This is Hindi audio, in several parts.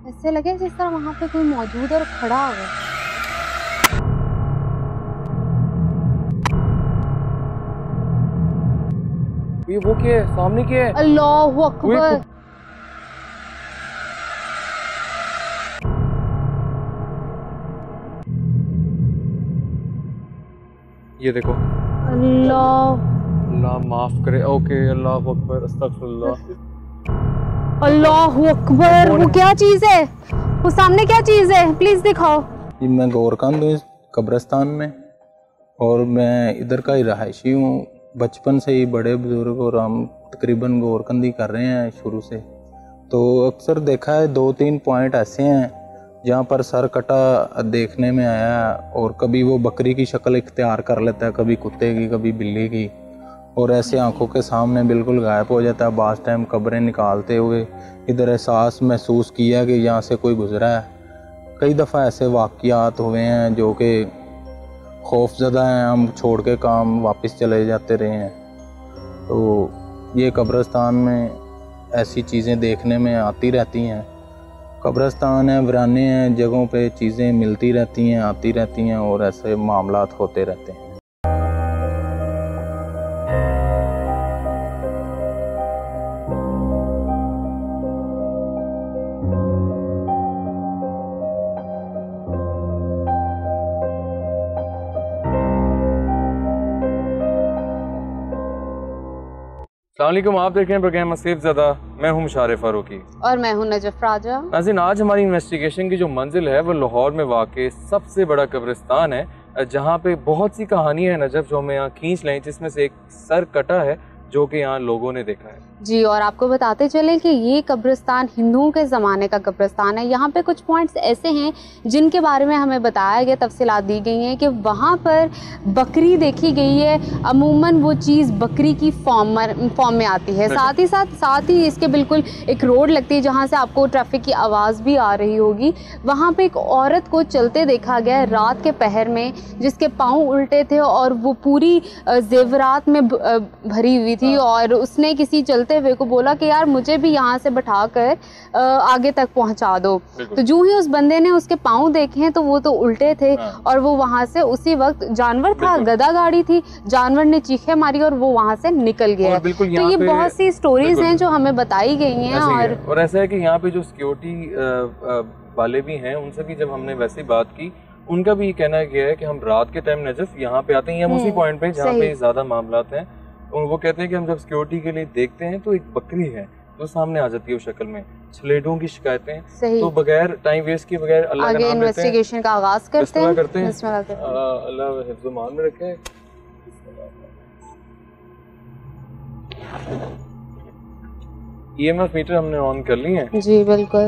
ऐसे लगे जिस तरह वहाँ पे कोई मौजूद और खड़ा हो। ये वो क्या है? सामने क्या है? अल्लाहु अकबर। ये देखो। अल्लाह माफ करे। ओके, अल्लाह अकबर, अस्तगफिरुल्लाह। अल्लाहु अकबर। वो क्या चीज है? वो सामने क्या चीज है? प्लीज दिखाओ। मैं गोरकंद हूँ इस कब्रिस्तान में, और मैं इधर का ही रहायशी हूँ। बचपन से ही बड़े बुजुर्ग और हम तकरीबन गोरकंदी कर रहे हैं शुरू से। तो अक्सर देखा है 2-3 पॉइंट ऐसे हैं जहाँ पर सर कटा देखने में आया, और कभी वो बकरी की शक्ल इख्तियार कर लेता है, कभी कुत्ते की, कभी बिल्ली की, और ऐसे आंखों के सामने बिल्कुल गायब हो जाता है। बास टाइम कब्रें निकालते हुए इधर एहसास महसूस किया कि यहाँ से कोई गुजरा है। कई दफ़ा ऐसे वाक़यात हुए हैं जो कि खौफज़दा हैं, हम छोड़ के काम वापस चले जाते रहे हैं। तो ये कब्रिस्तान में ऐसी चीज़ें देखने में आती रहती हैं। कब्रिस्तान है, वीराने हैं, जगहों पे चीज़ें मिलती रहती हैं, आती रहती हैं, और ऐसे मामलात होते रहते हैं। अस्सलामुअलैकुम, आप देख रहे हैं प्रोग्राम मसीफ ज़दा। मैं हूं मुशारिफ फारूकी और मैं हूं नजफ राजा। नाज़रीन, आज हमारी इन्वेस्टिगेशन की जो मंजिल है वो लाहौर में वाक़ सबसे बड़ा कब्रिस्तान है, जहां पे बहुत सी कहानियां हैं नजफ जो हमें यहाँ खींच लें, जिसमें से एक सर कटा है जो कि यहाँ लोगों ने देखा है। जी, और आपको बताते चले कि ये कब्रिस्तान हिंदुओं के ज़माने का कब्रिस्तान है। यहाँ पे कुछ पॉइंट्स ऐसे हैं जिनके बारे में हमें बताया गया, तफसीलात दी गई हैं कि वहाँ पर बकरी देखी गई है। अमूमन वो चीज़ बकरी की फॉर्म में आती है। साथ ही इसके बिल्कुल एक रोड लगती है जहाँ से आपको ट्रैफिक की आवाज़ भी आ रही होगी। वहाँ पे एक औरत को चलते देखा गया है रात के पहर में, जिसके पाँव उल्टे थे और वो पूरी जेवरात में भरी हुई थी, और उसने किसी चलते हुए को बोला कि यार मुझे भी यहाँ से बैठाकर आगे तक पहुँचा दो। तो जो ही उस बंदे ने उसके पाँव देखे हैं तो वो तो उल्टे थे, और वो वहाँ से उसी वक्त, जानवर था, गधा गाड़ी थी, जानवर ने चीखें मारी और वो वहाँ से निकल गया। तो ये बहुत सी स्टोरीज हैं जो हमें बताई गई हैं। और ऐसा है कि यहाँ पे जो सिक्योरिटी वाले भी हैं, उनसे भी जब हमने वैसी बात की, उनका भी ये कहना गया है कि हम रात के टाइम नजफ यहाँ पे आते हैं, हम उसी पॉइंट पे जहाँ पे ज्यादा मामलात हैं। और वो कहते हैं कि हम जब सिक्योरिटी के लिए देखते हैं तो एक बकरी है तो सामने आ जाती है उस शक्ल में। छलेडों की शिकायतें, तो बगैर टाइम वेस्ट किए, बगैर अल्लाह का नाम लेते हैं, इन्वेस्टिगेशन का आगाज करते हैं। अल्लाह हिफ्ज़-ओ-मान में रखे। ईएमएफ मीटर हमने ऑन कर ली है। जी बिल्कुल।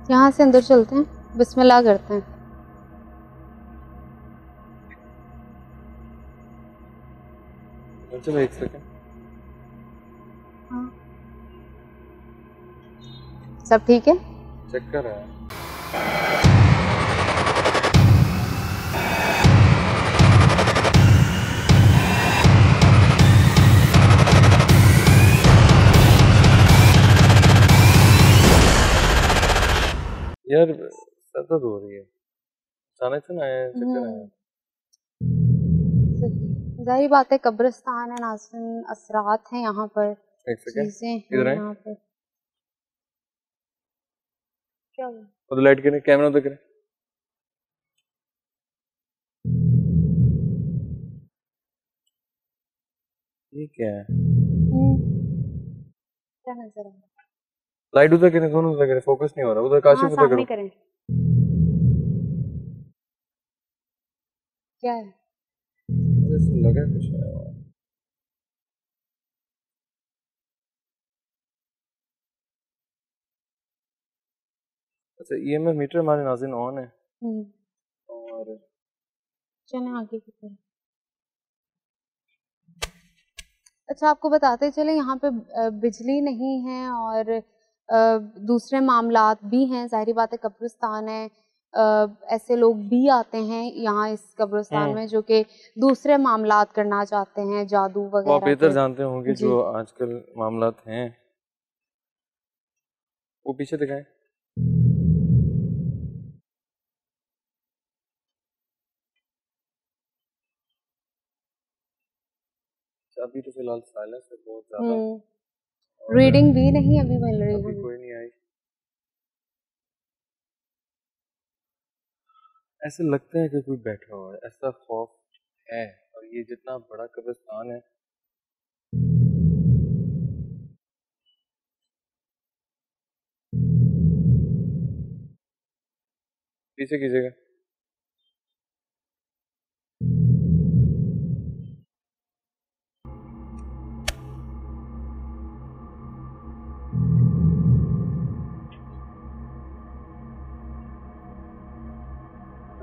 यहाँ से अंदर चलते हैं, बिस्मिल्लाह करते हैं। चलो एक सेकंड। हाँ। सब ठीक है? चेक कर रहा है। यार दर्द हो रही है, अचानक से ना आया, चक्कर आया। जाहिर बात है कब्रिस्तान है नाज़रीन, असरात हैं यहाँ पर, चीजें हैं यहाँ पे। क्या हुआ? तो लाइट गिरे, कैमरा तो गिरे। ये क्या है? क्या नजर आ रहा है? लाइट उधर गिरे, दोनों उधर गिरे, फोकस नहीं हो रहा। उधर काशिफ, उधर करो। करें। क्या है? लगा कुछ है। अच्छा, ईएमएफ मीटर हमारे नाज़रीन ऑन है। और चलें आगे की तरफ। अच्छा, आपको बताते चले यहाँ पे बिजली नहीं है और दूसरे मामलात भी हैं। ज़ाहिर बात है कब्रिस्तान है, ऐसे लोग भी आते हैं यहाँ इस कब्रिस्तान में जो कि दूसरे मामलात करना चाहते हैं, जादू वो आप वगैरह बेहतर के। जानते होंगे जी। जो आजकल मामलात हैं। वो पीछे दिखाएं। अभी तो फिलहाल साइलेंस है बहुत ज्यादा। रीडिंग भी नहीं अभी मिल रही अभी है। कोई नहीं आई। ऐसे लगता है कि कोई बैठा हुआ है, ऐसा खौफ है। और ये जितना बड़ा कब्रिस्तान है, पीछे कीजिएगा।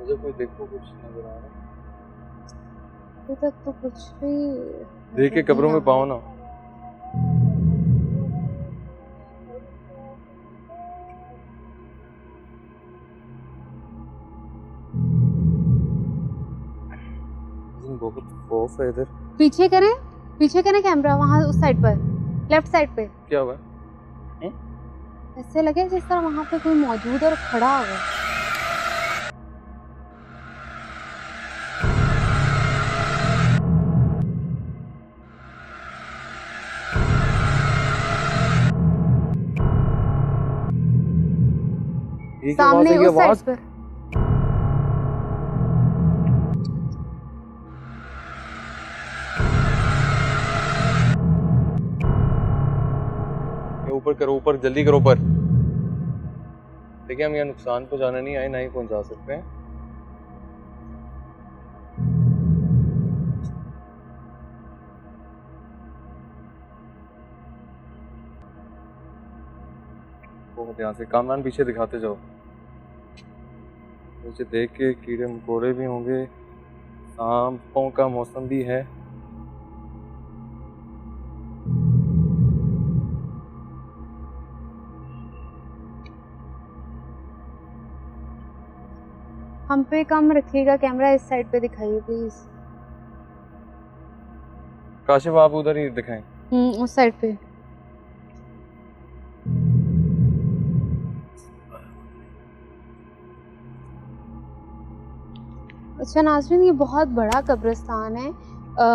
मुझे कोई देखो कुछ नजर आ रहा है? अभी तक तो कुछ भी देख के कब्रों में पाओ ना। बहुत खौफ है इधर। पीछे करें कैमरा, वहाँ उस साइड पर, लेफ्ट साइड पे। क्या हुआ? ऐसे लगे जिस तरह वहाँ पे कोई मौजूद और खड़ा हुआ है। सामने उस साइड पर। ऊपर करो, ऊपर जल्दी करो, ऊपर। देखिए हम यहाँ नुकसान पहुंचाने नहीं आए, ना ही पहुंचा सकते हैं। बहुत ध्यान से कामरान पीछे दिखाते जाओ। नीचे देख के कीड़े मकोड़े भी होंगे, सांपों का मौसम भी है। हम पे कम रखिएगा कैमरा, इस साइड पे दिखाइए प्लीज। काशिफ आप उधर ही दिखाएं। उस साइड पे। अच्छा नाज़रीन, ये बहुत बड़ा कब्रिस्तान है।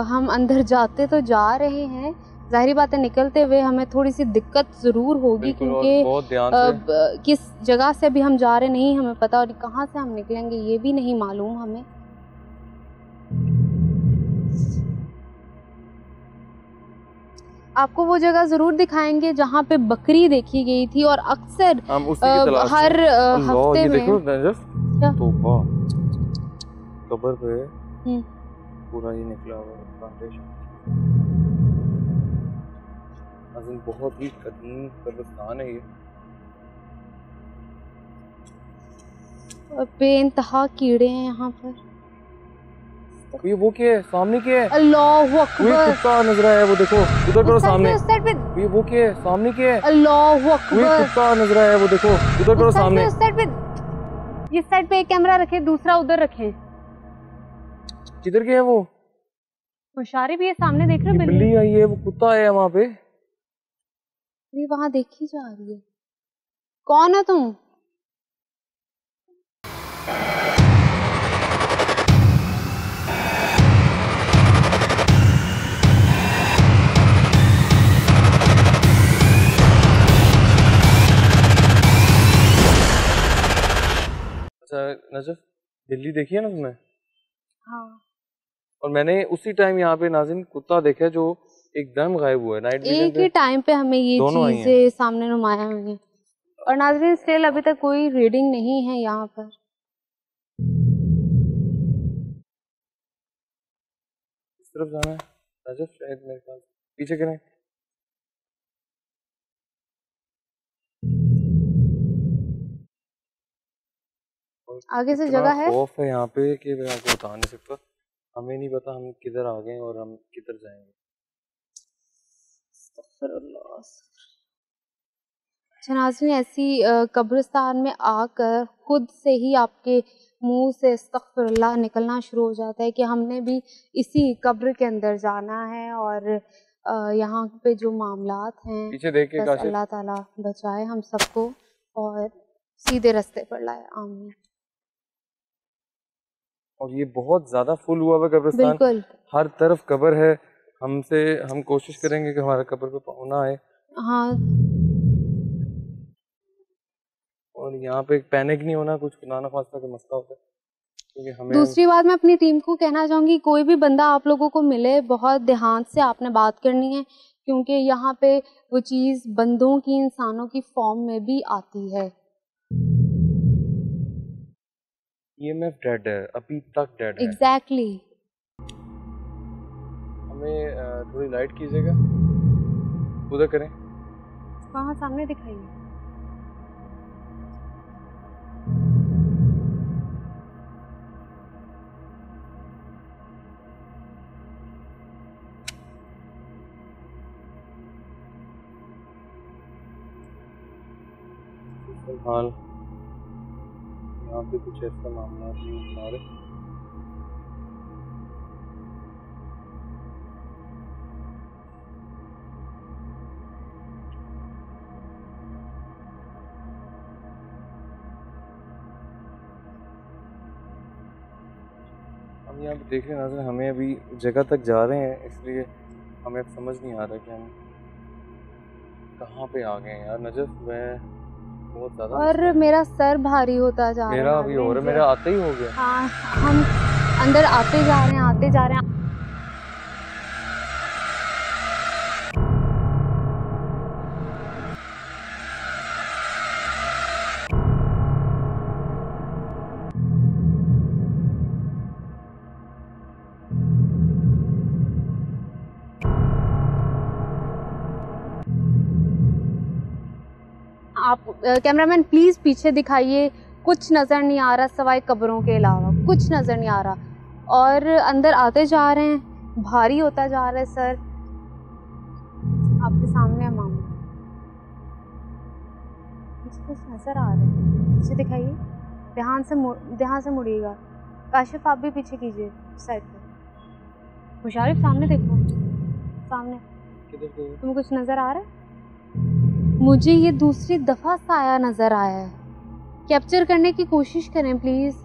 हम अंदर जाते तो जा रहे हैं, जाहिर बात है निकलते हुए हमें थोड़ी सी दिक्कत ज़रूर होगी, क्योंकि बहुत ध्यान से। किस जगह से भी हम जा रहे नहीं हमें पता, और कहाँ से हम निकलेंगे ये भी नहीं मालूम हमें। आपको वो जगह ज़रूर दिखाएंगे जहाँ पे बकरी देखी गई थी, और अक्सर हर हफ्ते में। क्या? कब्र पे पूरा ही निकला हुआ बहुत ही कदीम कब्रिस्तान है ये। बेइंतहा कीड़े हैं यहाँ पर। ये वो क्या है? सामने क्या है? अल्लाहु अकबर। कुत्ता नजर आया है, वो देखो उधर करो सामने। उस साइड पे। ये वो क्या है? सामने क्या है? अल्लाहु अकबर। कुत्ता नजर आया है, वो देखो उधर करो सामने। उस साइड पे, इस साइड पे एक कैमरा रखे, दूसरा उधर रखे। किधर गया है वो? मुशारे भी है सामने, देख रहे हो? बिल्ली आई है, वो कुत्ता आया है वहाँ पे। ये वहाँ देखी जा रही है। कौन है तुम? अच्छा नजफ, बिल्ली देखी है ना तुमने? हाँ। और मैंने उसी टाइम यहाँ पे नाज़रीन कुत्ता देखा जो एकदम गायब हुआ है। नाइट विजन एक ही टाइम पे हमें ये चीजें सामने नुमाया हुई हैं। और नाज़रीन स्टिल अभी तक कोई रीडिंग नहीं है यहाँ पर। इस तरफ जाना है नजफ, शायद मेरे ख्याल से। पीछे करें। आगे से जगह है। खौफ है यहाँ पे कि मैं आपको बता नहीं सकता। हमें नहीं पता हम किधर आ गए और हम किधर जाएंगे। अच्छा नाज़रीन, ऐसी कब्रिस्तान में आकर खुद से ही आपके मुंह से अस्तगफिरुल्लाह निकलना शुरू हो जाता है कि हमने भी इसी कब्र के अंदर जाना है और यहाँ पे जो मामलात हैं पीछे देख के बस काशिफ। अल्लाह ताला बचाए हम सबको और सीधे रास्ते पर लाए, आमीन। और ये बहुत ज्यादा फुल हुआ हुआ कब्रिस्तान, बिल्कुल, हर तरफ कब्र है। हम कोशिश करेंगे कि हमारे कब्र पे पाँव ना आए हाँ। और यहाँ पे पैनिक नहीं होना, कुछ खुदा ना खास्ता का मसला होता है क्योंकि हमें दूसरी बात मैं अपनी टीम को कहना चाहूँगी, कोई भी बंदा आप लोगों को मिले बहुत ध्यान से आपने बात करनी है, क्योंकि यहाँ पे वो चीज़ बंदों की, इंसानों की फॉर्म में भी आती है। EMF डेड है, अभी तक डेड है। एग्जैक्टली। हमें थोड़ी लाइट कीजिएगा, उधर करें। वहाँ सामने दिखाइए। फिलहाल यहाँ पे कुछ ऐसा मामला नहीं आ रहे। हम यहाँ पे देख रहे हैं नाज़रीन, हमें अभी जगह तक जा रहे हैं, इसलिए हमें अब समझ नहीं आ रहा कि हम कहाँ पे आ गए हैं यार। नजफ, मैं बहुत ज़्यादा और मेरा सर भारी होता जा रहा है। मेरा अभी हो रहा है, मेरा आते ही हो गया। हाँ, हम अंदर आते जा रहे हैं, आते जा रहे हैं। आप कैमरामैन प्लीज पीछे दिखाइए, कुछ नजर नहीं आ रहा सवाए कब्रों के अलावा, कुछ नजर नहीं आ रहा। और अंदर आते जा रहे हैं, भारी होता जा रहा है सर। आपके सामने है मामला, कुछ नजर आ रहा है, पीछे दिखाइए, ध्यान से मुड़िएगा। काशिफ आप भी पीछे कीजिए साइड पे। मुशारिफ सामने देखो, सामने तुम्हें कुछ नजर आ रहा है? मुझे ये दूसरी दफा साया नजर आया है। कैप्चर करने की कोशिश करें प्लीज।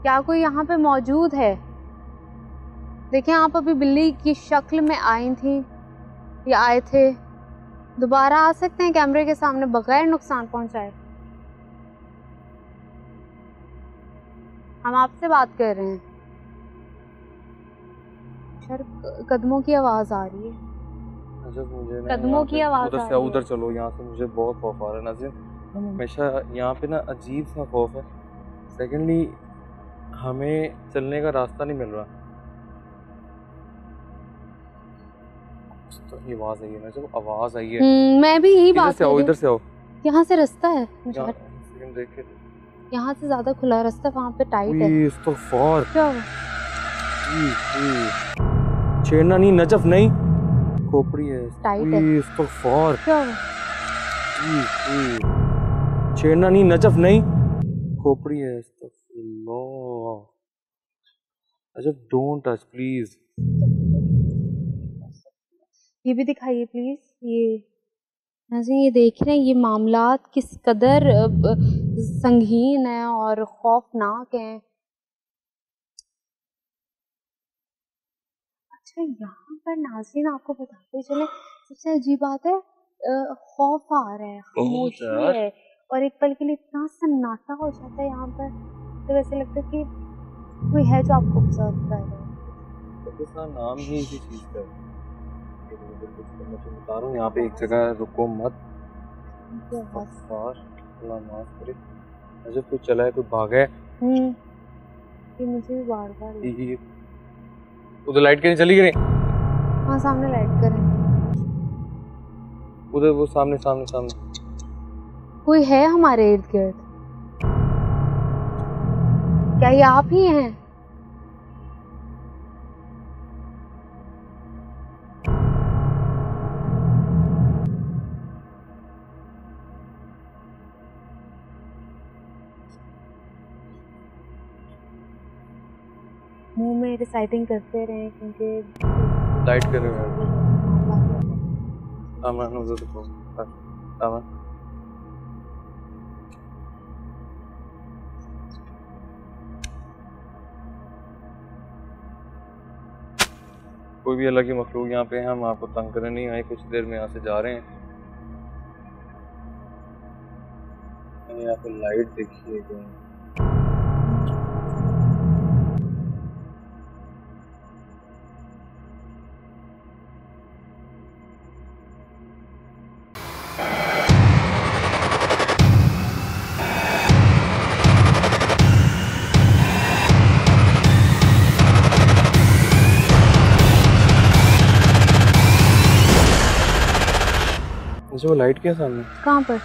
क्या कोई यहाँ पे मौजूद है? देखें, आप अभी बिल्ली की शक्ल में आई थी या आए थे। दोबारा आ सकते हैं कैमरे के सामने बगैर नुकसान पहुंचाए। हम आपसे बात कर रहे हैं सर, कदमों की आवाज आ रही है। मुझे कदमों की आवाज उधर से उधर चलो, यहाँ से मुझे बहुत खौफ आ रहा है नाज़रीन। हमेशा यहाँ पे ना अजीब सा खौफ है। सेकेंडली, हमें चलने का रास्ता नहीं मिल रहा। तो ये आवाज आई है ना, जब आवाज आई है मैं भी यही बात कर रही हूँ। इधर से आओ। यहाँ से रास्ता है, देख, यहाँ से ज्यादा खुला रास्ता, वहाँ पे टाइट है। इस्तग़फ़ार। क्या छेड़ना नहीं नजफ, नहीं खोपड़ी है, टाइट है। इस्तग़फ़ार। क्या छेड़ना नहीं नजफ, नहीं खोपड़ी है, इस्तग़फ़िरुल्लाह। Najaf don't touch please. ये भी दिखाइए प्लीज। ये नाज़रीन, ये देख रहे हैं ये मामलात किस कदर संगीन है और खौफनाक हैं। अच्छा, यहाँ पर नाज़रीन आपको बताते चले, सबसे अजीब बात है, खौफ आ रहा है, खामोशी है, और एक पल के लिए इतना सन्नाटा हो जाता है यहाँ पर, तो वैसे लगता है कि कोई है जो आपको ऑब्जर्व कर रहा है। पाकिस्तान नाम ही इसी चीज का है। बता रहा हूँ, यहाँ पे एक जगह रुको मत, अल्लाह माफ करे। नजफ कोई चला है, कोई भागा है। ये मुझे बार बार उधर लाइट कहीं चली गई। हाँ, सामने लाइट करें। उधर वो सामने सामने सामने कोई है हमारे इर्द गिर्द? क्या ये आप ही हैं? में रिसाइटिंग करते रहें क्योंकि लाइट कर रहे हो आमान उधर देखो आमान कोई भी अल्लाह की मखलूक यहाँ पे है, हम आपको तंग करने नहीं आए, कुछ देर में यहाँ से जा रहे हैं। यहाँ पे लाइट देखिएगा, मुझे वो लाइट क्या सामने? कहाँ पर?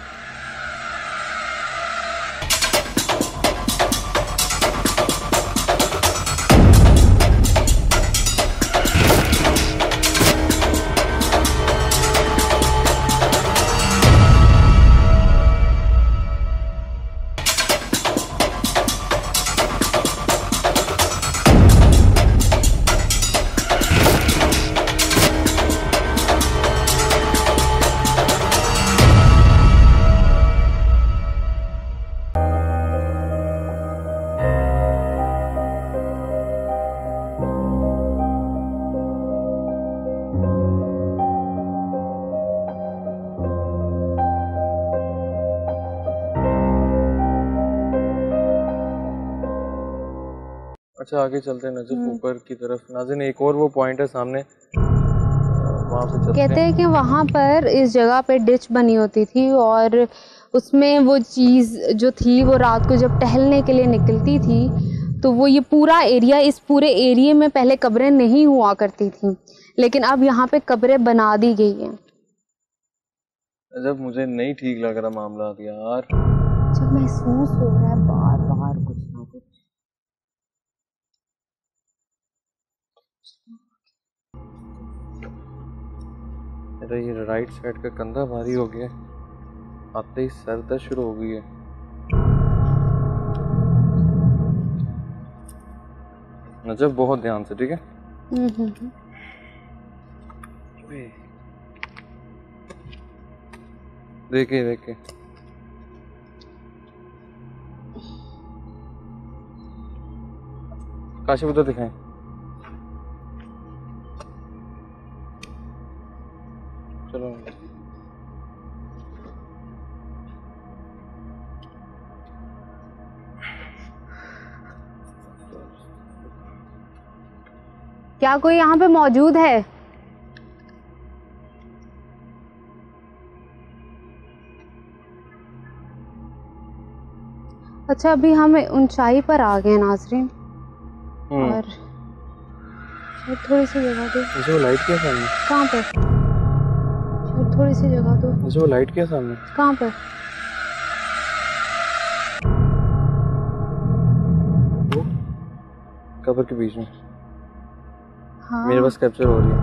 अच्छा आगे चलते हैं नजर ऊपर की तरफ। नाज़रीन एक और वो पॉइंट है सामने, वहाँ पे चलते कहते हैं कि वहाँ पर इस जगह पे डिच बनी होती थी और उसमें वो चीज़ जो थी वो रात को जब टहलने के लिए निकलती थी तो वो ये पूरा एरिया, इस पूरे एरिया में पहले कब्रें नहीं हुआ करती थी, लेकिन अब यहाँ पे कब्रें बना दी गई हैं। जब मुझे नहीं ठीक लग रहा मामला यार, जब महसूस हो रहा है बार बार कुछ ना कुछ। मेरा ये राइट साइड का कंधा भारी हो गया, आते ही सर दर्द शुरू हो गई है। नजब बहुत ध्यान से, ठीक है? देखे देखे काशिफ उधर दिखाएं। चलो क्या कोई यहाँ पे मौजूद है? अच्छा अभी हम ऊंचाई पर आ गए नाज़रीन, और थोड़ी सी जगह दो। मुझे वो लाइट क्या सामने? कहाँ पर? थोड़ी सी जगह दो। मुझे वो लाइट क्या सामने? कहाँ पर? वो कब्र के बीच में। हाँ मेरे पास कैप्चर हो रही है।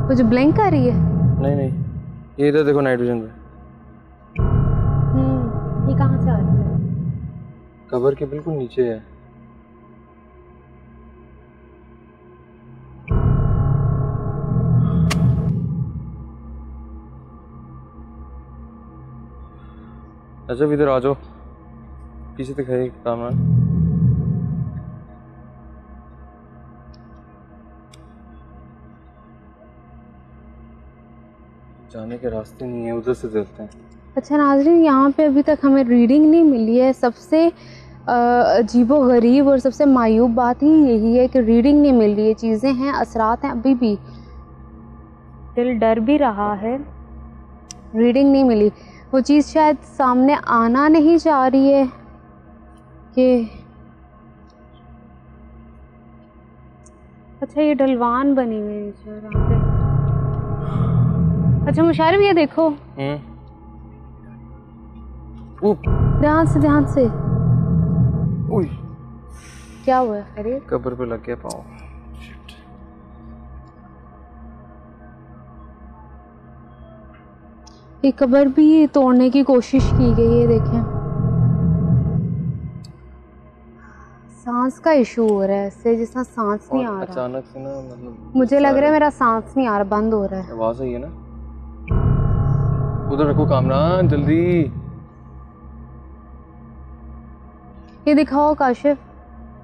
वो जो ब्लिंक कर रही है? नहीं नहीं, ये इधर देखो नाइट विजन पे। ये कहाँ से आ रही है? कब्र के बिल्कुल नीचे है। अच्छा इधर आ जाओ, पीछे दिखाइए कैमरा। जाने के रास्ते नहीं है, उधर से चलते हैं। अच्छा नाज़रीन यहाँ पे अभी तक हमें रीडिंग नहीं मिली है। सबसे अजीबोगरीब और सबसे मायूब बात ही यही है कि रीडिंग नहीं मिल रही है। चीज़ें हैं, असरात हैं, अभी भी दिल डर भी रहा है। रीडिंग नहीं मिली, वो चीज़ शायद सामने आना नहीं चाह रही है कि अच्छा ये ढलवान बनी हुई है यहाँ पे। अच्छा मुशारिफ ये देखो, ध्यान से ध्यान से। क्या हुआ है? खैरियत? कब्र पे लग गया पाँव। ये कब्र भी तोड़ने की कोशिश की गई है, देखें। सांस का इशू हो रहा है, इससे जिसका सांस नहीं आ रहा। अचानक से ना मतलब मुझे लग रहा है मेरा सांस नहीं आ रहा, बंद हो रहा है। आवाज आई है ना, उधर रखो कामरान जल्दी। ये दिखाओ काशिफ,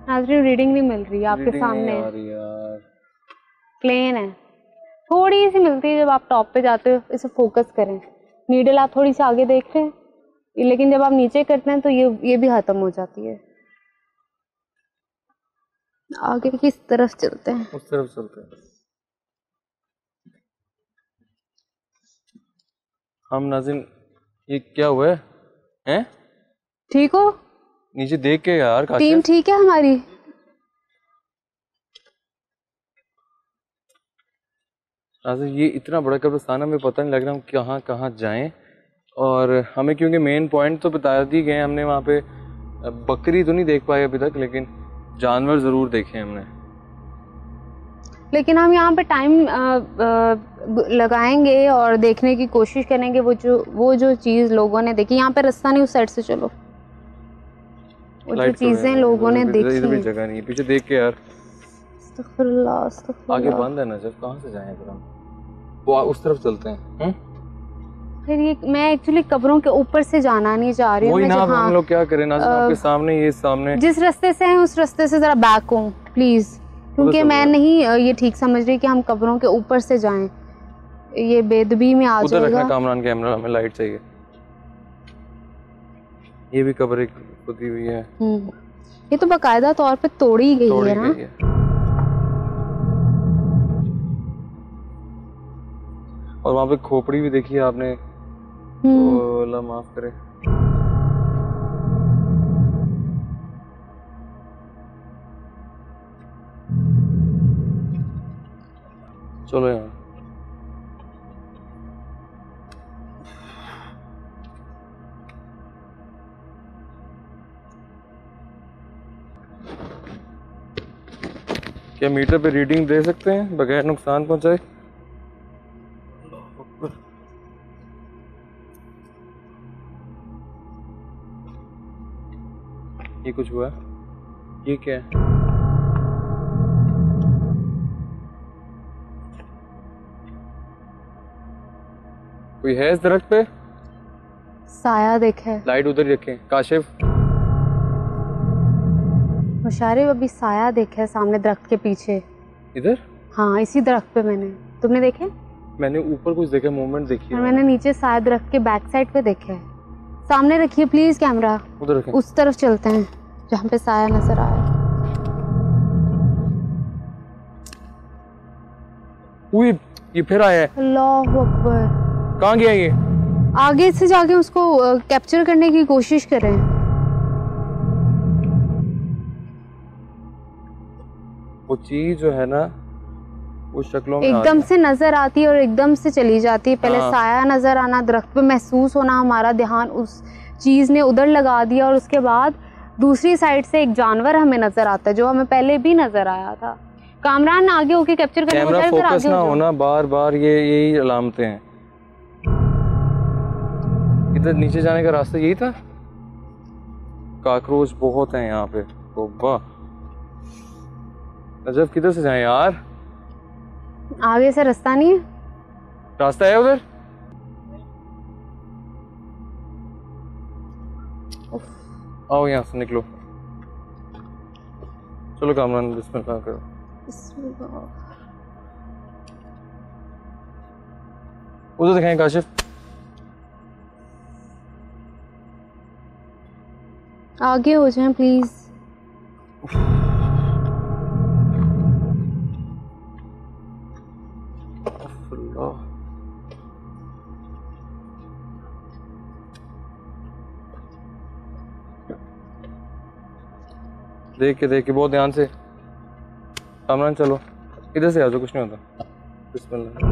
नाज़रीन रीडिंग नहीं मिल रही आपके सामने, यार प्लेन है, थोड़ी सी मिलती है जब आप टॉप पे जाते हो। इसे फोकस करें, नीडल आप थोड़ी सी आगे देख रहे हैं, लेकिन जब आप नीचे करते हैं तो ये भी खत्म हो जाती है। आगे किस तरफ चलते हैं? उस तरफ चलते हैं हम। नाज़रीन ये क्या हुआ है? हैं? ठीक हो? नीचे देख के यार काशिफ। टीम ठीक है हमारी? नाज़रीन ये इतना बड़ा कब्रिस्तान, हमें पता नहीं लग रहा हम कहाँ कहाँ जाएं। और हमें क्योंकि मेन पॉइंट तो बता दिए गए, हमने वहाँ पे बकरी तो नहीं देख पाए अभी तक, लेकिन जानवर ज़रूर देखे हमने। लेकिन हम यहाँ पे टाइम लगाएंगे और देखने की कोशिश करेंगे वो जो चीज़ लोगों ने देखी। यहाँ पे रास्ता नहीं, उस साइड से चलो। वो जो चीज़ें लोगों ने देखी, इधर भी जगह नहीं है, पीछे देख के यार। अस्तगफिरुल्लाह, अस्तगफिरुल्लाह। आगे बंद है ना, जब कहाँ से जाएं फिर हम? वो उस तरफ चलते हैं। फिर ये मैं एक्चुअली कब्रों के ऊपर से जाना नहीं चाह रही हूँ। वही ना, हम लोग क्या करें नाज़रीन, आपके सामने ये सामने जिस रास्ते से हैं उस रास्ते से जरा बैक हो प्लीज, क्योंकि मैं नहीं ये ठीक समझ रही कि हम कब्रों के ऊपर से जाएं, ये बेदबी में आ उधर जाएगा। रखना कामरान कैमरा, हमें लाइट चाहिए। ये भी कब्र एक खुदी हुई है। ये तो बाकायदा तौर पे तोड़ी गई है ना। और वहाँ पे खोपड़ी भी देखी है आपने, तो अल्लाह माफ करे। चलो यार, क्या मीटर पे रीडिंग दे सकते हैं बगैर नुकसान पहुंचाए? ये कुछ हुआ? ये क्या है? कोई है इस दरख्त पे? साया देखे। लाइट उधर ही रखें काशिफ। मुशारिफ अभी साया देखा है सामने दरख्त के पीछे। इधर? हाँ इसी दरख्त पे मैंने, तुमने देखे? मैंने ऊपर कुछ देखा, मूवमेंट देखी और मैंने नीचे साया दरख्त के बैक साइड पे देखा है। सामने रखिए प्लीज कैमरा, उधर रखें। उस तरफ चलते हैं जहाँ पे साया नजर आया। ये फिर आया है। अल्लाहु अकबर। कहाँ गया ये? आगे से जाके उसको कैप्चर करने की कोशिश करें। वो चीज जो है ना, वो शक्लों में एकदम से नजर आती है और एकदम से चली जाती है। पहले साया नजर आना, दरख्त पे महसूस होना, हमारा ध्यान उस चीज ने उधर लगा दिया, और उसके बाद दूसरी साइड से एक जानवर हमें नजर आता है जो हमें पहले भी नजर आया था। कामरान आगे होके कैप्चर करने कैमरा फोकस ना होना, बार बार यही अलामतें हैं। इधर नीचे जाने का रास्ता यही था। काकरोच बहुत हैं यहाँ पे। वाह नजफ, किधर से जाएं यार? आगे से रास्ता नहीं है? रास्ता है उधर। आओ यहाँ से निकलो। चलो कामरान बिस्मिल्लाह करो। उधर दिखाएं काशिफ। आगे हो जाएं प्लीज। देख के बहुत ध्यान से। कामरान चलो इधर से आ जाओ, कुछ नहीं होता। बिस्मिल्लाह।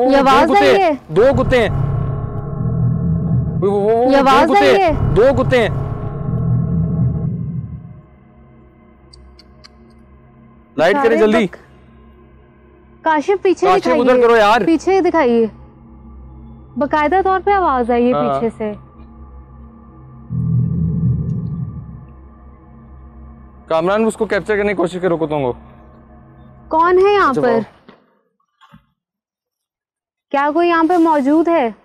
ये आवाज आई है। दो कुत्ते हैं। ये आवाज आई है। दो कुत्ते हैं। लाइट करे जल्दी। काशिफ पीछे दिखाइए, उधर करो यार, पीछे दिखाइए। बकायदा तौर पे आवाज आई है पीछे से। कामरान उसको कैप्चर करने की कोशिश करो कुतुंगो। कौन है यहाँ पर? क्या कोई यहाँ पे मौजूद है?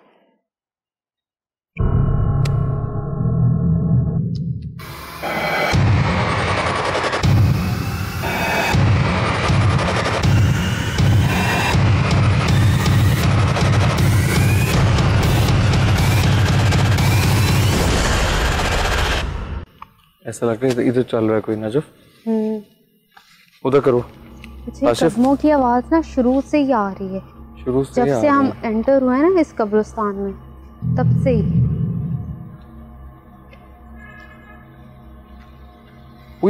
ऐसा लगता है इधर चल रहा है कोई नजफ। उधर करो। कदमों की आवाज ना शुरू से ही आ रही है, शुरू से जब से हम एंटर हुए ना इस कब्रिस्तान में, तब से ही।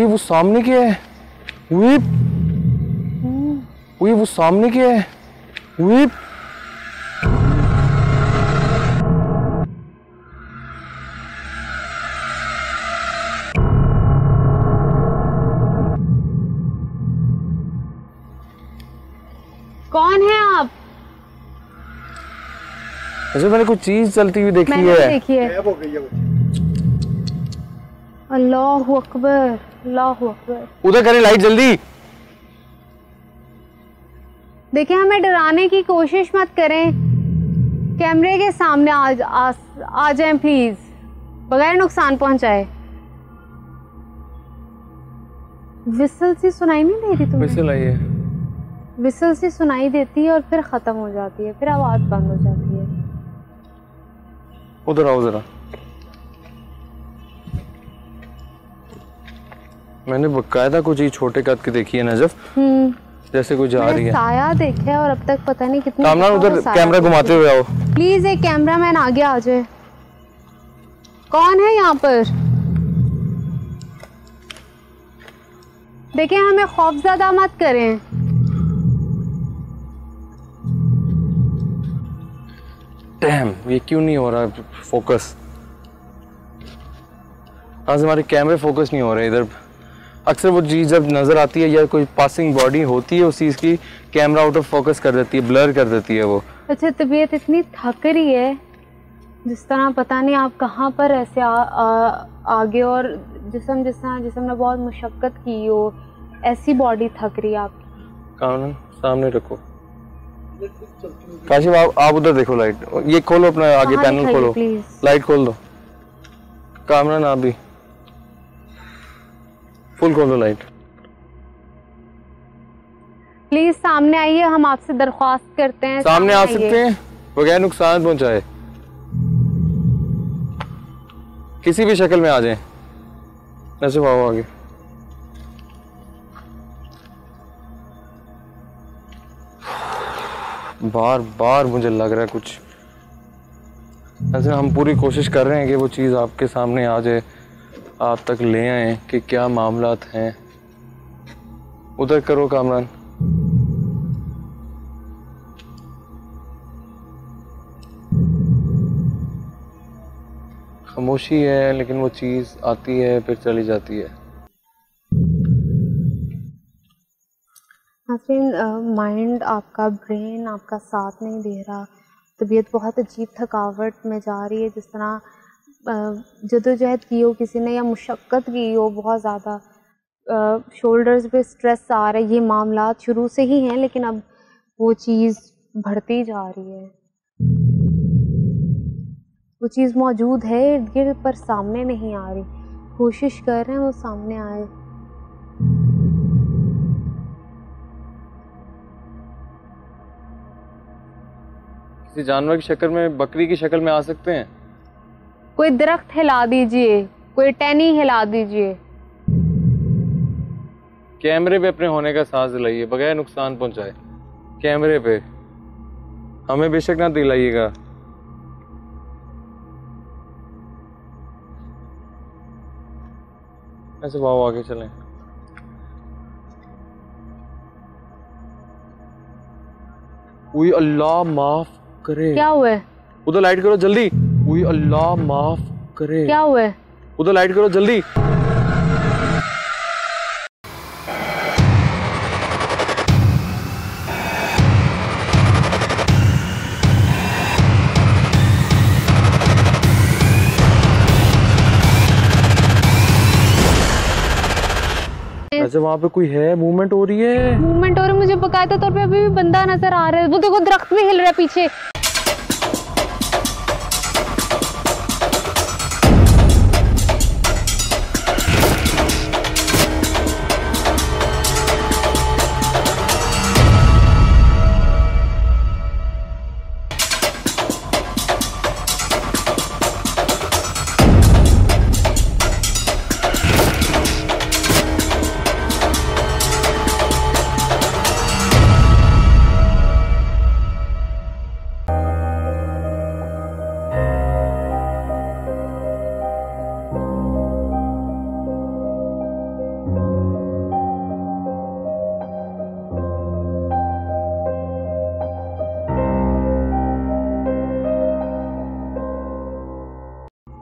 वो सामने क्या है? वो सामने क्या है? कौन है आप? अच्छा, मैंने कुछ चीज चलती हुई देखी है। देखी है। अल्लाहु अकबर, अल्लाहु अकबर। उधर करें लाइट जल्दी। देखिए, हमें डराने की कोशिश मत करें। कैमरे के सामने आ जाएं प्लीज, बगैर नुकसान पहुंचाए। विसल सी सुनाई नहीं दे रही तुम्हें? विसल आई है। विसल सी सुनाई देती है और फिर खत्म हो जाती है, फिर आवाज बंद हो जाती है। उधर आओ जरा। मैंने बकायदा कुछ ही छोटे कद की देखी है नजफ, जैसे कुछ जा रही है। साया देखा है और अब तक पता नहीं कितने। कामरान उधर कैमरा घुमाते हुए आओ प्लीज। एक कैमरामैन आगे आ जाए। कौन है यहाँ पर? देखिए, हमें खौफजदा मत करें। डैम, ये क्यों नहीं हो रहा फोकस? आज हमारे कैमरे फोकस नहीं हो रहे इधर। अक्सर वो चीज़ जब नज़र आती है या कोई पासिंग बॉडी होती है उस चीज़ की, कैमरा आउट ऑफ फोकस कर देती है, ब्लर कर देती है वो। अच्छा, तबीयत इतनी थक रही है जिस तरह पता नहीं आप कहाँ पर ऐसे आगे, और जिस्म ने बहुत मुशक्कत की हो, ऐसी बॉडी थक रही है आपकी। कामरान सामने रखो। काशिफ आप उधर देखो। लाइट ये खोलो, अपना आगे पैनल खोलो, लाइट खोल दो। कामरान आप भी फुल खोलो लाइट। प्लीज सामने आइए, हम आपसे दरख्वास्त करते हैं। सामने आ सकते हैं बगैर नुकसान पहुंचाए, किसी भी शक्ल में आ जाएं। ऐसे आओ आगे। बार बार मुझे लग रहा है कुछ ऐसे। हम पूरी कोशिश कर रहे हैं कि वो चीज़ आपके सामने आ जाए, आप तक ले आए कि क्या मामलात हैं। उधर करो कामरान। खामोशी है, लेकिन वो चीज़ आती है फिर चली जाती है। माइंड आपका, ब्रेन आपका साथ नहीं दे रहा। तबीयत बहुत अजीब थकावट में जा रही है, जिस तरह जदोजहद की हो किसी ने या मुशक्क़त की हो बहुत ज़्यादा। शोल्डर्स पे स्ट्रेस आ रहा है। ये मामलात शुरू से ही हैं, लेकिन अब वो चीज़ बढ़ती जा रही है। वो चीज़ मौजूद है इर्द गिर्द, पर सामने नहीं आ रही। कोशिश कर रहे हैं वो सामने आए। किसी जानवर की शक्ल में, बकरी की शक्ल में आ सकते हैं। कोई दरख्त हिला दीजिए, कोई टहनी हिला दीजिए। कैमरे पे अपने होने का सांस दिलाइए बगैर नुकसान पहुंचाए। कैमरे पे हमें बेशक ना दिलाइएगा। ऐसे भाव आगे चलें। उई अल्लाह माफ करे। क्या हुआ है? उधर लाइट करो जल्दी। उई अल्लाह माफ करे। क्या हुआ है? उधर लाइट करो जल्दी। अच्छा वहाँ पे कोई है, मूवमेंट हो रही है। मूवमेंट हो रही है, मुझे बकायदा तौर पे अभी भी बंदा नजर आ रहा है। वो देखो दरख्त भी हिल रहा है पीछे।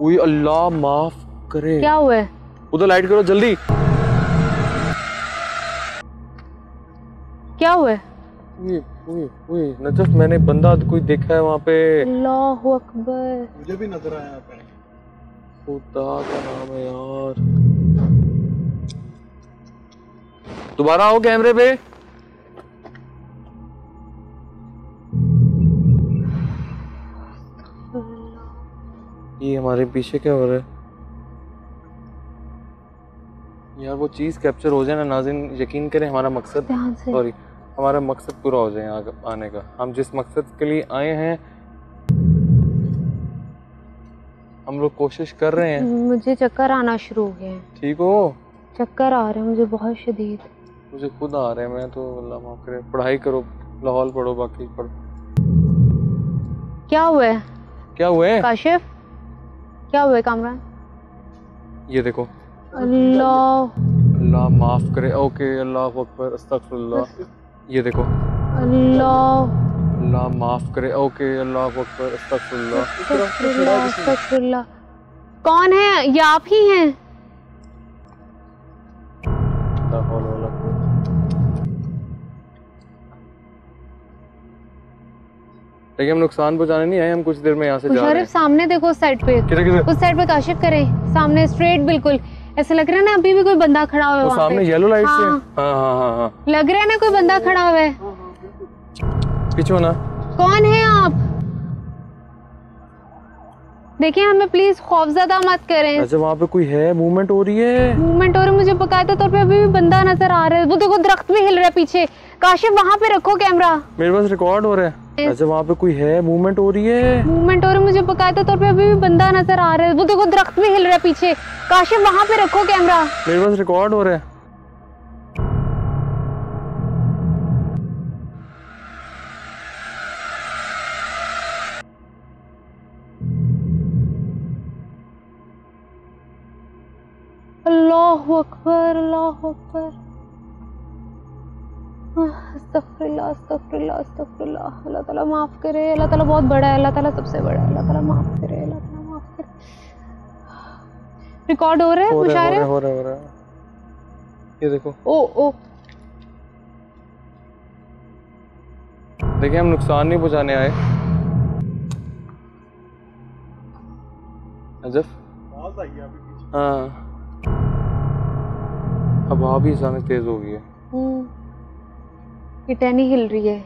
ओए अल्लाह माफ करे। क्या हुआ है? उधर लाइट करो जल्दी। क्या हुआ है? ओए नजफ, मैंने बंदा कोई देखा है वहाँ पे। अल्लाह अकबर। मुझे भी नजर आया पे। खुदा का नाम है यार। दोबारा आओ कैमरे पे। ये हमारे पीछे क्या हो रहा है यार? वो चीज कैप्चर हो जाए ना नाज़रीन, यकीन करें हमारा मकसद, सॉरी, हमारा मकसद पूरा हो जाए यहाँ आने का। हम जिस मकसद के लिए आए हैं हम लोग कोशिश कर रहे हैं। मुझे चक्कर आना शुरू हो गए हैं। ठीक हो? चक्कर आ रहे हैं मुझे बहुत शदीद। मुझे खुद आ रहे हैं। मैं तो अल्लाह माफ करे। पढ़ाई करो, लाहौल पढ़ो, बाकी पढ़ो। क्या हुआ है? क्या हुआ है काशिफ? क्या हुआ है कामरान? ये देखो। अल्लाह माफ करे। ओके, अल्लाह अकबर, अस्तगफिरुल्लाह। ये देखो। अल्लाह माफ करे। ओके, अल्लाह अकबर, अस्तगफिरुल्लाह। अस्तगफिरुल्लाह। कौन है? ये आप ही हैं? लेकिन हम नुकसान पहुंचाने नहीं आए, हम कुछ देर में यहाँ से जा रहे हैं। सामने देखो उस साइड पे। किधर? उस साइड पे काशिफ करें, सामने स्ट्रेट बिल्कुल। ऐसा लग रहा है ना अभी भी कोई बंदा खड़ा हुआ है वहाँ सामने पे। येलो लाइट से। हाँ। हाँ। लग रहा है ना कोई बंदा खड़ा हुआ है। पीछे ना। कौन है आप? देखिए हमें प्लीज खौफजदा मत करें। अच्छा वहाँ पे कोई है, मूवमेंट हो रही है। मूवमेंट हो रही है, मुझे बकायदा तौर पे अभी भी बंदा नजर आ रहा है। वो देखो दरख्त भी हिल रहा है पीछे। काशिफ वहाँ पे रखो कैमरा। मेरे पास रिकॉर्ड हो रहा है। अच्छा वहाँ पे कोई है, मूवमेंट हो रही है। मूवमेंट हो रही है, मुझे बकायदा तौर पे अभी भी बंदा नजर आ रहा है। वो देखो दरख्त भी हिल रहा है पीछे। काशिफ वहाँ पे रखो कैमरा। मेरे पास रिकॉर्ड हो रहा है। अल्लाहु अकबर, अल्लाहु अकबर। अस्तगफिरुल्लाह, अस्तगफिरुल्लाह, अस्तगफिरुल्लाह। अल्लाह ताला माफ करे। अल्लाह ताला बहुत बड़ा है। अल्लाह ताला सबसे बड़ा है। अल्लाह ताला माफ करे। अल्लाह ताला माफ करे। रिकॉर्ड हो रहा है मुशायरे? हो रहा है। ये देखो। ओ देखिए हम नुकसान नहीं पहुंचाने आए। नजफ। हाँ, अब वहाँ भी अचानक तेज हो गई है। ये टहनी हिल रही है।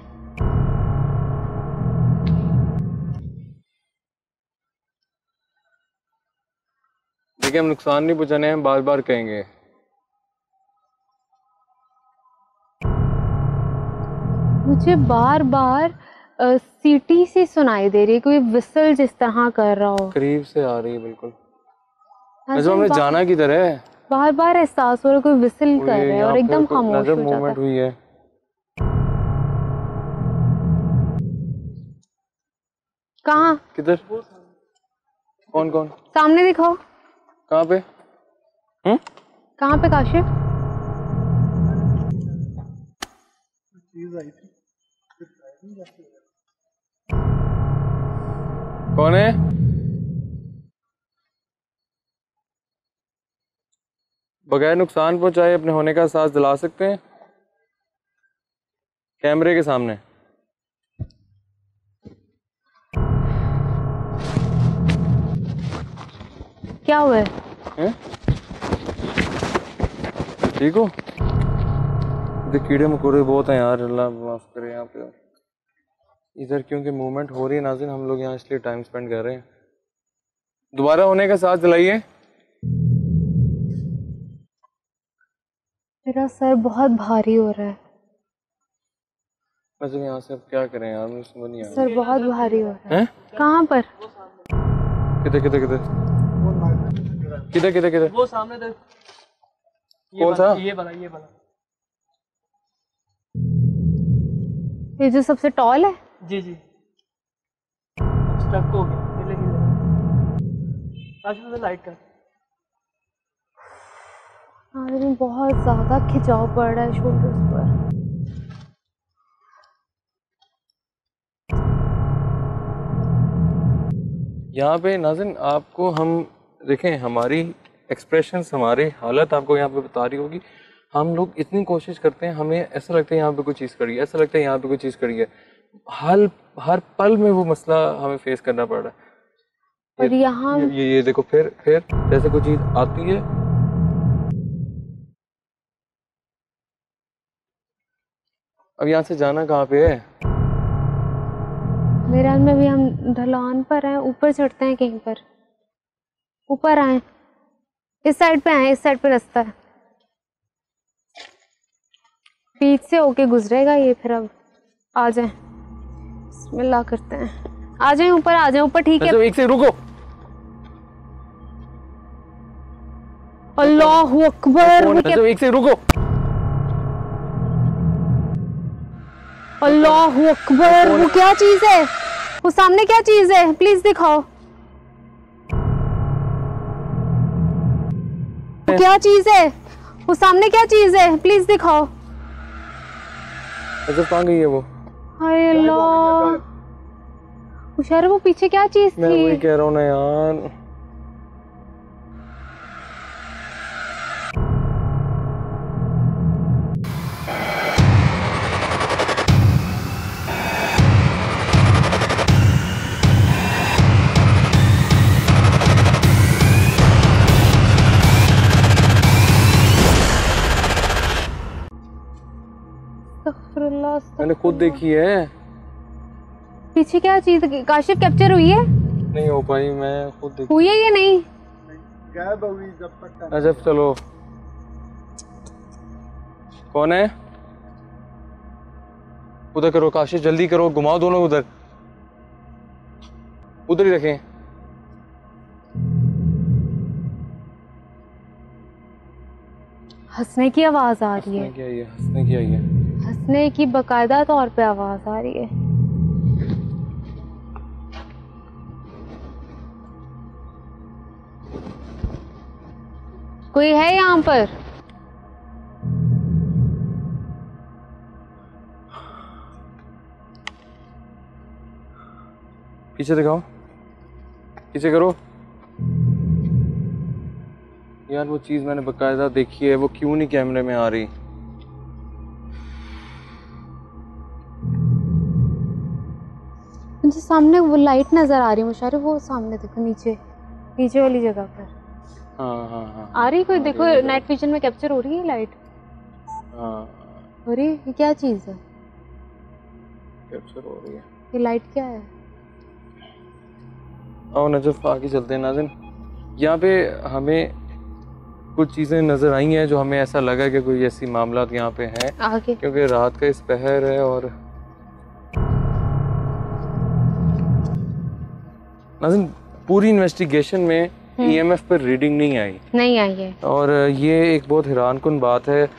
देखिए हम नुकसान नहीं पहुंचाने हैं, बार बार कहेंगे। मुझे बार बार सीटी सी सुनाई दे रही है, कोई विसल जिस तरह कर रहा हो। करीब से आ रही है बिल्कुल। नजर हमने जाना किधर है? बार बार एहसास हो रहा है कोई विसल कर रहा है और एकदम खामोश हो जाता मूवमेंट हुई है। कहाँ? किधर? कौन? सामने दिखाओ। कहाँ पे? कहाँ पे काशिफ? कौन है? बगैर नुकसान पहुंचाए अपने होने का एहसास दिला सकते हैं कैमरे के सामने। क्या हुआ है? ठीक हो? पे कीड़े मकोड़े बहुत हैं यार, अल्लाह माफ़ करे यहाँ पे। इधर क्योंकि मूवमेंट हो रही है नाज़रीन, हम लोग यहाँ इसलिए टाइम स्पेंड कर रहे हैं। दोबारा होने का साथ चलाइए। मेरा सर बहुत भारी हो रहा है। वैसे यहाँ से अब क्या करें यार, मुझे समझ नहीं आ रहा। सर बहुत भारी हो रहा है। हैं? कहाँ पर? किधर किधर किधर किधर किधर किधर? वो सामने देख। कौन सा? ये वाला, ये वाला। ये जो सबसे टॉल है? जी जी। स्टक हो गया, ये लेकिन आज तो लाइट का। नाज़रीन बहुत ज़्यादा खिंचाव पड़ रहा है शोल्डर्स पर। यहाँ पे नाज़रीन आपको हम देखें, हमारी एक्सप्रेशंस, हमारी हालत आपको यहाँ पे बता रही होगी। हम लोग इतनी कोशिश करते हैं, हमें ऐसा लगता है यहाँ पे कोई चीज़ करी है, ऐसा लगता है यहाँ पे कोई चीज़ करी है। हर पल में वो मसला हमें फेस करना पड़ रहा है। और यहाँ ये देखो, फिर जैसे कोई चीज़ आती है। अब यहाँ से जाना कहाँ पे है? मेरे हाल में भी हम ढलान पर हैं, ऊपर चढ़ते हैं कहीं पर। ऊपर आए, इस साइड पे आए, इस साइड पे रास्ता है, बीच से होके गुजरेगा ये। फिर अब आ जाएं, बिस्मिल्लाह करते हैं। आ जाएं ऊपर, आ जाएं ऊपर। ठीक है, एक से रुको। अल्लाहू अकबर। एक से रुको। अल्लाहू अकबर। वो क्या चीज है? वो सामने क्या चीज है? प्लीज दिखाओ। वो क्या चीज है? वो सामने क्या चीज है? प्लीज दिखाओ। कहाँ गई है वो? हाय अल्लाह, मुशारा वो पीछे क्या चीज थी? मैं वही कह रहा हूँ ना यार। मैंने खुद देखी है। पीछे क्या चीज? काशिफ कैप्चर हुई है? नहीं हो पाई, मैं खुद देखी हुई है ये नहीं? अच्छा चलो, कौन है? उधर करो काशिफ, जल्दी करो, घुमाओ दोनों उधर, उधर ही रखें। हंसने की आवाज आ रही है। क्या ये हंसने की आई है? हंसने की बकायदा तौर पे आवाज आ रही है। कोई है यहाँ पर? पीछे दिखाओ, पीछे करो यार। वो चीज मैंने बकायदा देखी है, वो क्यों नहीं कैमरे में आ रही? मुझे सामने वो लाइट नजर आ रही है मुशारिफ, वो सामने देखो, नीचे वाली जगह पर। हाँ आ रही कोई? देखो नाइट विजन में कैप्चर हो रही है लाइट। हाँ हो रही है। ये क्या चीज है? कैप्चर हो रही है। ये लाइट क्या है? आओ नजफ, आगे चलते हैं नाज़रीन। यहाँ पे हमें कुछ चीज़ें नज़र आई हैं जो हमें ऐसा लगा कि कोई ऐसी मामलात यहाँ पे हैं, आगे क्योंकि रात का इस पहर है। और नाज़रीन पूरी इन्वेस्टिगेशन में EMF पर रीडिंग नहीं आई है। और ये एक बहुत हैरानकुन बात है,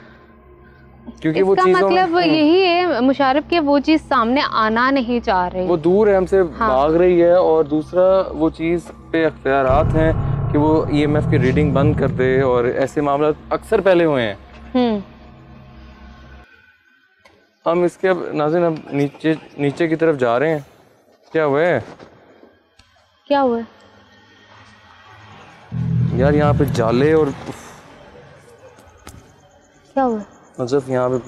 क्योंकि वो चीज़ मतलब यही है मुशारिफ के, वो चीज़ सामने आना नहीं चाह रही, वो दूर है हमसे, भाग रही है। और दूसरा वो चीज़ पे अख्तियारात हैं कि वो EMF की रीडिंग बंद कर दे, और ऐसे मामला अक्सर पहले हुए हैं। हम इसके अब नाज़रीन अब नीचे की तरफ जा रहे हैं। क्या हुआ है? क्या हुआ यार यहाँ पे जाले, और क्या हुआ? मतलब यहाँ पे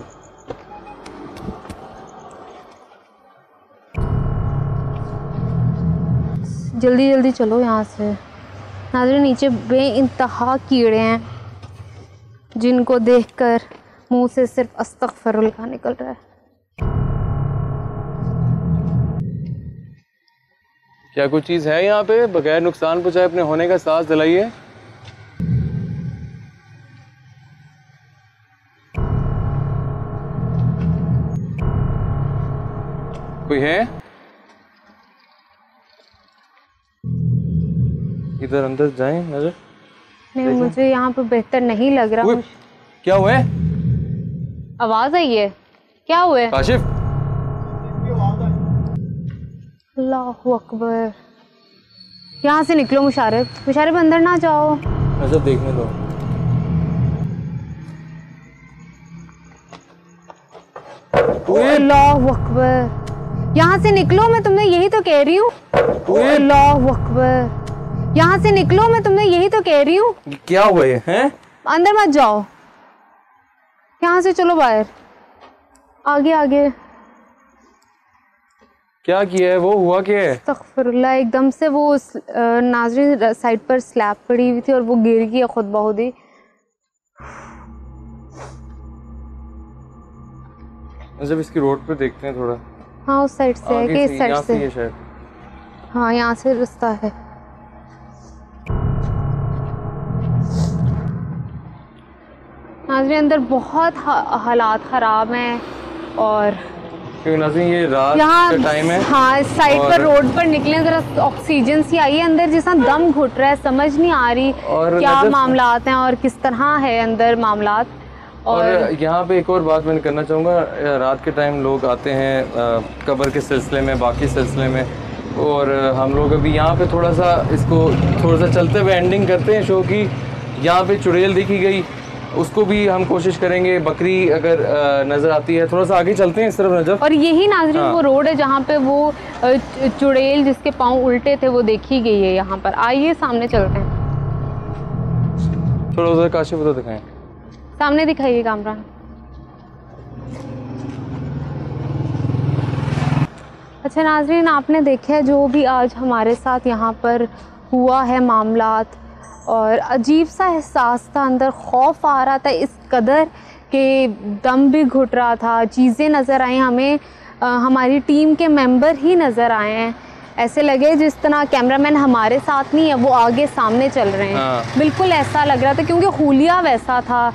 जल्दी जल्दी चलो यहाँ से। नाज़रीन नीचे बेइंतहा कीड़े हैं जिनको देखकर मुंह से सिर्फ अस्तगफिरुल्लाह निकल रहा है। क्या कोई चीज है यहाँ पे? बगैर नुकसान पहुंचाए अपने होने का एहसास दिलाइए। कोई है इधर? अंदर जाएं नजर? नहीं, मुझे यहाँ पे बेहतर नहीं लग रहा। क्या हुआ है? आवाज आई है? क्या हुआ है? काशिफ, अल्लाहु अकबर। यहाँ से निकलो मुशारिफ, मुशारिफ अंदर ना जाओ। नजर देखने दो। अल्लाहु अकबर, यहाँ से निकलो, मैं तुम्हें यही तो कह रही हूँ। अल्लाहु अकबर, यहाँ से निकलो, मैं तुम्हें यही तो कह रही हूँ। क्या हुआ है? अंदर मत जाओ, यहाँ से चलो बाहर, आगे आगे। क्या किया है? वो हुआ क्या है? अस्तगफिरुल्लाह, एकदम से वो नाज़रीन साइड पर स्लैब पड़ी हुई थी और वो गिर गई खुद ब खुद ही। जब इसकी रोड पे देखते हैं थोड़ा। हाँ, उस साइड से है कि इस साइड से? है शायद। हाँ, यहाँ से रास्ता है। नाज़रीन अंदर बहुत हालात ख़राब हैं और नाज़रीन ये रात यहाँ का टाइम है। हाँ, इस साइड पर रोड पर निकले, जरा ऑक्सीजन सी आई है अंदर, जैसा दम घुट रहा है, समझ नहीं आ रही क्या मामलात हैं और किस तरह है अंदर मामलात। और यहाँ पे एक और बात मैं करना चाहूँगा, रात के टाइम लोग आते हैं कब्र के सिलसिले में, बाकी सिलसिले में, और हम लोग अभी यहाँ पे थोड़ा सा चलते हुए एंडिंग करते हैं शो की। यहाँ पे चुड़ैल दिखी गई, उसको भी हम कोशिश करेंगे। बकरी अगर नज़र आती है, थोड़ा सा आगे चलते हैं इस तरफ नजर। और यही नाज़रीन वो रोड है जहाँ पे वो चुड़ैल जिसके पाँव उल्टे थे वो देखी गई है यहाँ पर। आइए सामने चलते हैं। थोड़ा उधर काशिफ उधर दिखाएं, सामने दिखाइए कैमरा। अच्छा नाज़रीन, आपने देखा है जो भी आज हमारे साथ यहाँ पर हुआ है मामलात, और अजीब सा एहसास था, अंदर खौफ आ रहा था इस कदर कि दम भी घुट रहा था। चीज़ें नज़र आई हमें, हमारी टीम के मेंबर ही नज़र आए हैं। ऐसे लगे जिस तरह कैमरामैन हमारे साथ नहीं है, वो आगे सामने चल रहे हैं। बिल्कुल ऐसा लग रहा था, क्योंकि हुलिया वैसा था,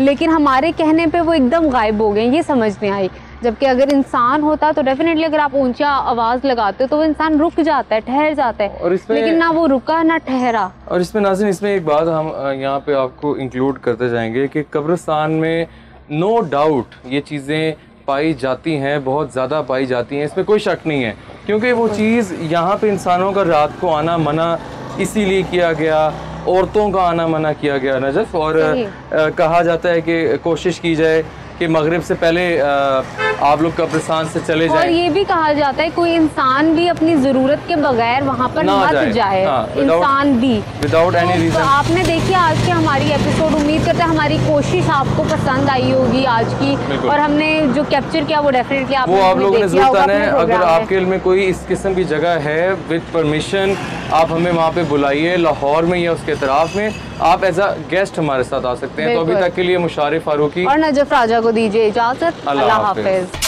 लेकिन हमारे कहने पे वो एकदम गायब हो गए। ये समझ नहीं आई। जबकि अगर इंसान होता तो डेफिनेटली अगर आप ऊंचा आवाज़ लगाते हो तो वो इंसान रुक जाता है, ठहर जाता है, लेकिन ना वो रुका ना ठहरा। और इसमें नाज़रीन, इसमें एक बात हम यहाँ पे आपको इंक्लूड करते जाएंगे कि कब्रिस्तान में नो डाउट ये चीज़ें पाई जाती हैं, बहुत ज़्यादा पाई जाती हैं, इसमें कोई शक नहीं है। क्योंकि वो चीज़ यहाँ पे इंसानों का रात को आना मना इसीलिए किया गया, औरतों का आना मना किया गया नजफ। और कहा जाता है कि कोशिश की जाए कि मगरिब से पहले आप लोग कब्रिस्तान से चले जाएं। और ये भी कहा जाता है कोई इंसान भी अपनी ज़रूरत के बगैर वहाँ पर मत जाए। इंसान भी विदाउट एनी रीज़न। आपने देखिए आज की हमारी एपिसोड, उम्मीद करते हैं हमारी कोशिश आपको पसंद आई होगी आज की, और हमने जो कैप्चर किया वो डेफिनेटली आप लोगों ने जरूर करना है। अगर आपके इल्म में कोई इस किस्म की जगह है, विद परमिशन आप हमें वहाँ पे बुलाइए, लाहौर में या उसके इतराफ में आप एज अ गेस्ट हमारे साथ आ सकते हैं। तो अभी तक के लिए मुशारिफ फारूकी और नजफ राजा को दीजिए इजाज़त। अल्लाह हाफिज़।